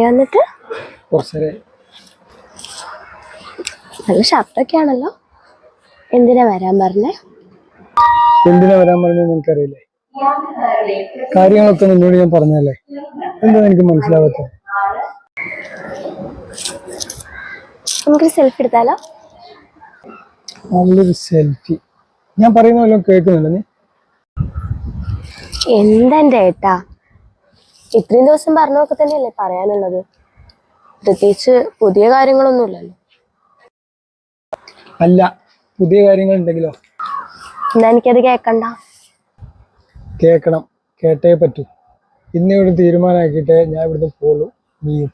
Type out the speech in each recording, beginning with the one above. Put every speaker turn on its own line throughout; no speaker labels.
വന്നിട്ട് നല്ല ഷർട്ടൊക്കെ ആണല്ലോ. എന്തിനാ വരാൻ പറഞ്ഞേ?
എന്തിനാ വരാൻ പറഞ്ഞത് എനിക്കറിയില്ലേ. കാര്യങ്ങളൊക്കെ നിന്നോട് ഞാൻ പറഞ്ഞല്ലേ, എന്താ എനിക്ക് മനസ്സിലാവാത്ത?
നമുക്കൊരു സെൽഫി എടുത്താലോ?
നല്ലൊരു സെൽഫി? ഞാൻ പറയുന്ന വല്ലതും കേൾക്കുന്നുണ്ടോ നീ?
എന്തെന്റെ ഏട്ടാ, ഇത്രയും ദിവസം പറഞ്ഞൊക്കെ തന്നെയല്ലേ പറയാനുള്ളത്. പ്രത്യേകിച്ച് പുതിയ കാര്യങ്ങളൊന്നുമില്ലല്ലോ.
അല്ല, പുതിയ കാര്യങ്ങൾ ഉണ്ടെങ്കിലോ?
എന്നാ എനിക്കത് കേക്കണ്ട.
കേക്കണം, കേട്ടേ പറ്റൂ. ഇന്ന് ഇവിടെ തീരുമാനമാക്കിയിട്ടേ ഞാൻ ഇവിടുന്ന് പോളൂ. നീയും?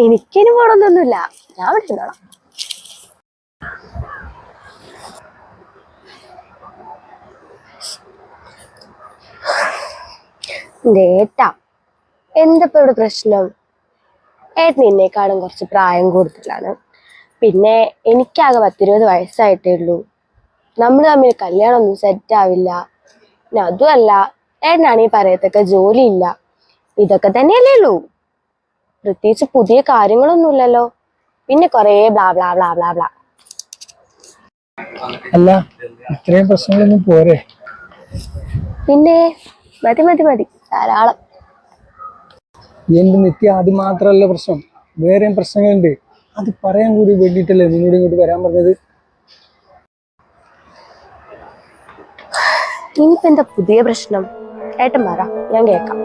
എനിക്കിനി പോണൊന്നൊന്നുമില്ല, ഞാൻ ഇവിടെ ഇരുന്നോളാം. ഏട്ടാ, എന്തപ്പോ ഇവിടെ പ്രശ്നം? ഏട്ടൻ എന്നെക്കാളും കുറച്ച് പ്രായം കൂടുതലാണ്. പിന്നെ എനിക്കാകെ 10-20 വയസ്സായിട്ടേ ഉള്ളൂ. നമ്മൾ തമ്മിൽ കല്യാണം ഒന്നും സെറ്റ് ആവില്ല. പിന്നെ അതുമല്ല, ഏട്ടനാണെങ്കിൽ പറയത്തൊക്കെ ജോലിയില്ല. ഇതൊക്കെ തന്നെയല്ലേ ഉള്ളൂ. പ്രത്യേകിച്ച് പുതിയ കാര്യങ്ങളൊന്നുമില്ലല്ലോ. പിന്നെ കൊറേ blah blah blah blah blah.
അല്ല, ഇത്രയും പ്രശ്നങ്ങളൊന്നും പോരെ?
പിന്നെ മതി മതി മതി, ധാരാളം.
എന്റെ നിത്യ അത് മാത്രമല്ല പ്രശ്നം, വേറെയും പ്രശ്നങ്ങളുണ്ട്. അത് പറയാൻ കൂടി വേണ്ടിയിട്ടല്ലേ നിന്നോട് ഇങ്ങോട്ട് വരാൻ പറഞ്ഞത്.
ഇനിയിപ്പോ എന്താ പുതിയ പ്രശ്നം? ഏട്ടൻ പറ, ഞാൻ കേൾക്കാം.